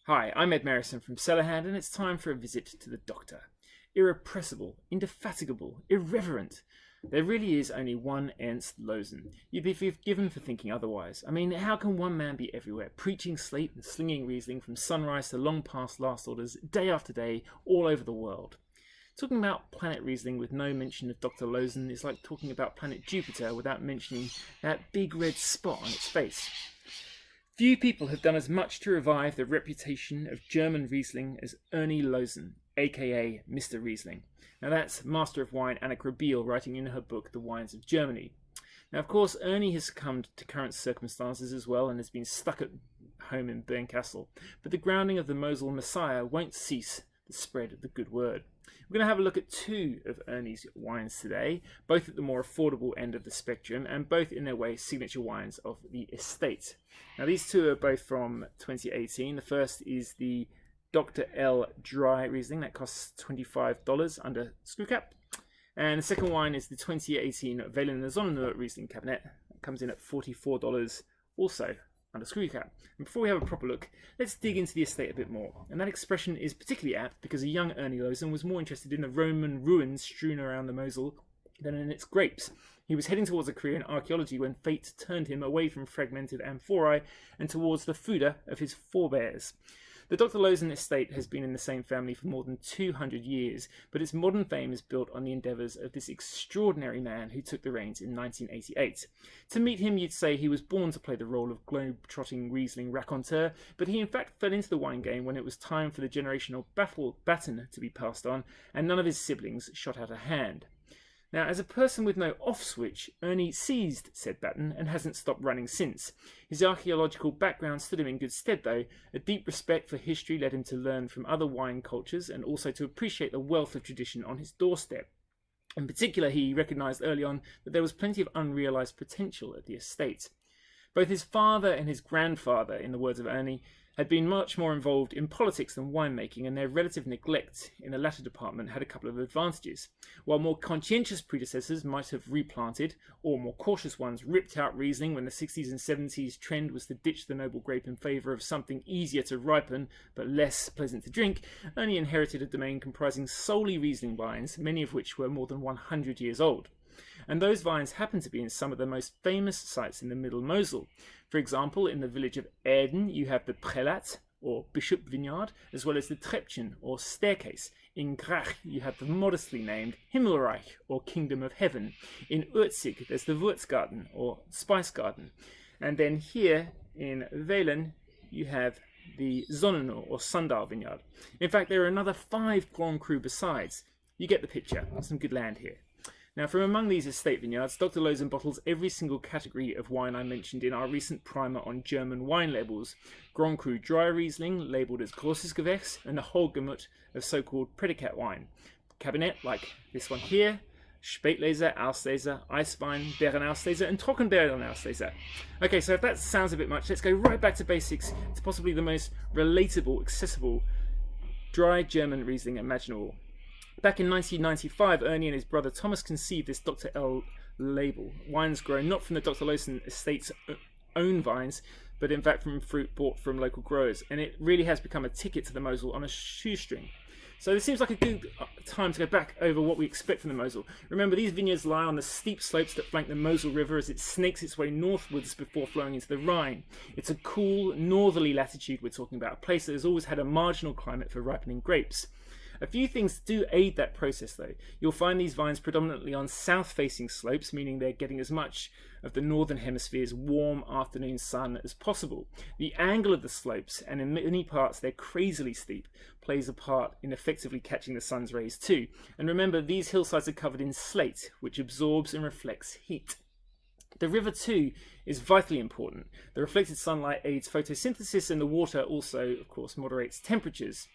Hi, I'm Merrison from CellarHand, and it's time for a visit to the doctor. Irrepressible, indefatigable, irreverent. There really is only one Ernst Loosen. You'd be forgiven for thinking otherwise. I mean, how can one man be everywhere, preaching slate and slinging Riesling from sunrise to long past last orders, day after day, all over the world? Talking about planet Riesling with no mention of Dr. Loosen is like talking about planet Jupiter without mentioning that big red spot on its face. Few people have done as much to revive the reputation of German Riesling as Ernie Loosen, aka Mr. Riesling. Now that's Master of Wine Anna Krebiehl writing in her book The Wines of Germany. Now of course Ernie has succumbed to current circumstances as well and has been stuck at home in Bernkastel, but the grounding of the Mosel Messiah won't cease the spread of the good word. We're going to have a look at two of Ernie's wines today, both at the more affordable end of the spectrum and both in their way signature wines of the estate. Now these two are both from 2018. The first is the Dr. L Dry Riesling, that costs $25 under screw cap. And the second wine is the 2018 Wehlener Sonnenuhr Riesling Kabinett, that comes in at $44 also under screw cap. And before we have a proper look, let's dig into the estate a bit more. And that expression is particularly apt because a young Ernie Loosen was more interested in the Roman ruins strewn around the Mosel than in its grapes. He was heading towards a career in archaeology when fate turned him away from fragmented amphorae and towards the foeder of his forebears. The Dr. Loosen estate has been in the same family for more than 200 years, but its modern fame is built on the endeavours of this extraordinary man who took the reins in 1988. To meet him, you'd say he was born to play the role of globe-trotting Riesling raconteur, but he in fact fell into the wine game when it was time for the generational baton to be passed on, and none of his siblings shot out a hand. Now, as a person with no off switch, Ernie seized said baton and hasn't stopped running since. His archaeological background stood him in good stead though. A deep respect for history led him to learn from other wine cultures and also to appreciate the wealth of tradition on his doorstep. In particular, he recognised early on that there was plenty of unrealised potential at the estate. Both his father and his grandfather, in the words of Ernie, had been much more involved in politics than winemaking, and their relative neglect in the latter department had a couple of advantages. While more conscientious predecessors might have replanted, or more cautious ones ripped out Riesling when the 60s and 70s trend was to ditch the noble grape in favour of something easier to ripen but less pleasant to drink, Ernie inherited a domain comprising solely Riesling vines, many of which were more than 100 years old. And those vines happen to be in some of the most famous sites in the Middle Mosel. For example, in the village of Erni, you have the Prelat, or Bishop Vineyard, as well as the Treppchen, or Staircase. In Grach, you have the modestly named Himmelreich, or Kingdom of Heaven. In Urzig, there's the Wurzgarten, or Spice Garden. And then here, in Wehlen, you have the Sonnenuhr, or Sundial Vineyard. In fact, there are another 5 Grand Cru besides. You get the picture. Some good land here. Now, from among these estate vineyards, Dr. Loosen bottles every single category of wine I mentioned in our recent primer on German wine labels. Grand Cru Dry Riesling, labelled as Großes Gewächs, and the whole gamut of so-called predicate wine. Kabinett, like this one here, Spätlese, Auslese, Eiswein, Beerenauslese, and Trockenbeerenauslese. Okay, so if that sounds a bit much, let's go right back to basics to possibly the most relatable, accessible, dry German Riesling imaginable. Back in 1995, Ernie and his brother Thomas conceived this Dr. L label. Wines grown not from the Dr. Loosen estate's own vines, but in fact from fruit bought from local growers. And it really has become a ticket to the Mosel on a shoestring. So this seems like a good time to go back over what we expect from the Mosel. Remember, these vineyards lie on the steep slopes that flank the Mosel River as it snakes its way northwards before flowing into the Rhine. It's a cool, northerly latitude we're talking about, a place that has always had a marginal climate for ripening grapes. A few things do aid that process though. You'll find these vines predominantly on south-facing slopes, meaning they're getting as much of the northern hemisphere's warm afternoon sun as possible. The angle of the slopes, and in many parts they're crazily steep, plays a part in effectively catching the sun's rays too. And remember, these hillsides are covered in slate, which absorbs and reflects heat. The river too is vitally important. The reflected sunlight aids photosynthesis, and the water also, of course, moderates temperatures.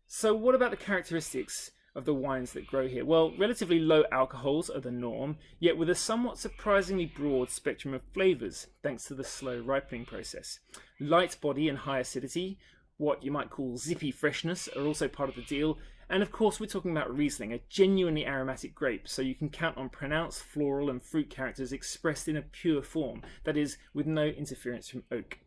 So what about the characteristics of the wines that grow here? Well, relatively low alcohols are the norm, yet with a somewhat surprisingly broad spectrum of flavours, thanks to the slow ripening process. Light body and high acidity, what you might call zippy freshness, are also part of the deal. And of course, we're talking about Riesling, a genuinely aromatic grape, so you can count on pronounced floral and fruit characters expressed in a pure form, that is, with no interference from oak.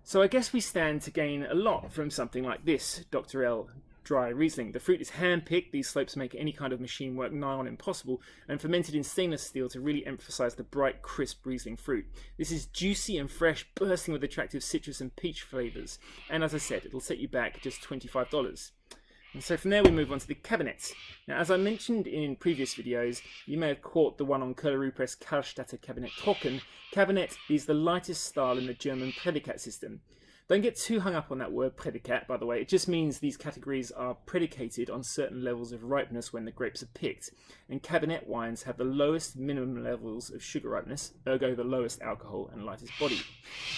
So I guess we stand to gain a lot from something like this, Dr. L. Dry Riesling. The fruit is hand-picked. These slopes make any kind of machine work nigh on impossible, and fermented in stainless steel to really emphasize the bright, crisp Riesling fruit. This is juicy and fresh, bursting with attractive citrus and peach flavors. And as I said, it'll set you back just $25. And so from there we move on to the Kabinett. Now, as I mentioned in previous videos, you may have caught the one on Kellerpress Karlstatter Kabinett Trocken. Kabinett is the lightest style in the German Prädikat system. Don't get too hung up on that word Prädikat, by the way. It just means these categories are predicated on certain levels of ripeness when the grapes are picked. And Kabinett wines have the lowest minimum levels of sugar ripeness, ergo the lowest alcohol and lightest body.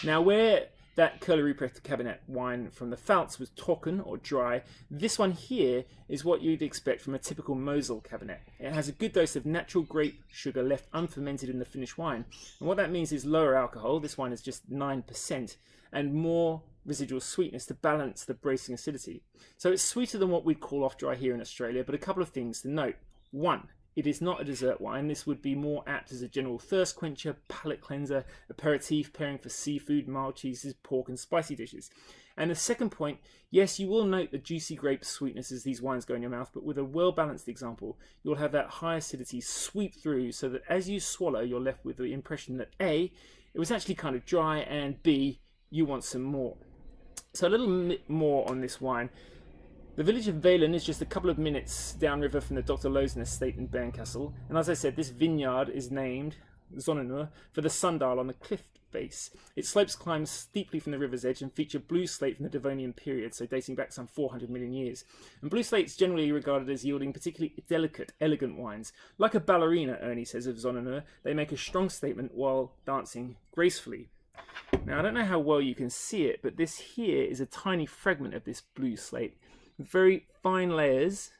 Now, where that Kellerpress Kabinett wine from the Pfalz was trocken or dry, this one here is what you'd expect from a typical Mosel Kabinett. It has a good dose of natural grape sugar left unfermented in the finished wine. And what that means is lower alcohol, this wine is just 9%, and more residual sweetness to balance the bracing acidity. So it's sweeter than what we'd call off dry here in Australia, but a couple of things to note. One, it is not a dessert wine. This would be more apt as a general thirst quencher, palate cleanser, aperitif, pairing for seafood, mild cheeses, pork and spicy dishes. And the second point, yes, you will note the juicy grape sweetness as these wines go in your mouth, but with a well-balanced example, you'll have that high acidity sweep through so that as you swallow, you're left with the impression that A, it was actually kind of dry, and B, you want some more. So a little bit more on this wine. The village of Wehlen is just a couple of minutes downriver from the Dr. Loosen estate in Bernkastel, and as I said, this vineyard is named Sonnenuhr for the sundial on the cliff face. Its slopes climb steeply from the river's edge and feature blue slate from the Devonian period, so dating back some 400 million years. And blue slate is generally regarded as yielding particularly delicate, elegant wines. Like a ballerina, Ernie says of Sonnenuhr, they make a strong statement while dancing gracefully. Now, I don't know how well you can see it, but this here is a tiny fragment of this blue slate. Very fine layers,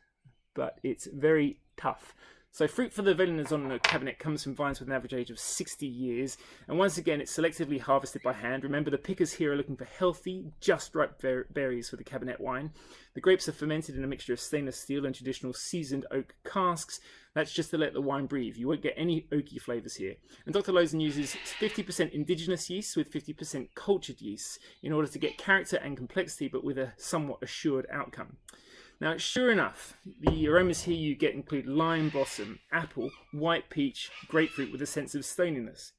but it's very tough. So fruit for the Wehlener Sonnenuhr Kabinett comes from vines with an average age of 60 years. And once again, it's selectively harvested by hand. Remember, the pickers here are looking for healthy, just ripe berries for the Kabinett wine. The grapes are fermented in a mixture of stainless steel and traditional seasoned oak casks. That's just to let the wine breathe. You won't get any oaky flavours here. And Dr. Loosen uses 50% indigenous yeast with 50% cultured yeast in order to get character and complexity, but with a somewhat assured outcome. Now, sure enough, the aromas here you get include lime blossom, apple, white peach, grapefruit with a sense of stoniness.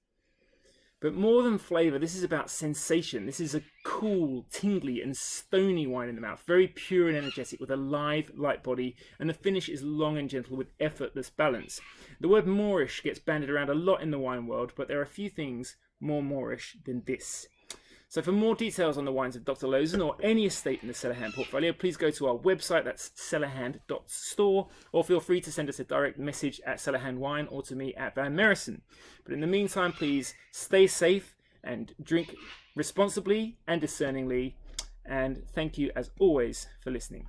But more than flavour, this is about sensation. This is a cool, tingly and stony wine in the mouth, very pure and energetic with a live, light body, and the finish is long and gentle with effortless balance. The word Moorish gets bandied around a lot in the wine world, but there are a few things more Moorish than this. So for more details on the wines of Dr. Loosen or any estate in the CellarHand portfolio, please go to our website, that's cellarhand.store, or feel free to send us a direct message at CellarHand Wine or to me at Van Merrison. But in the meantime, please stay safe and drink responsibly and discerningly, and thank you as always for listening.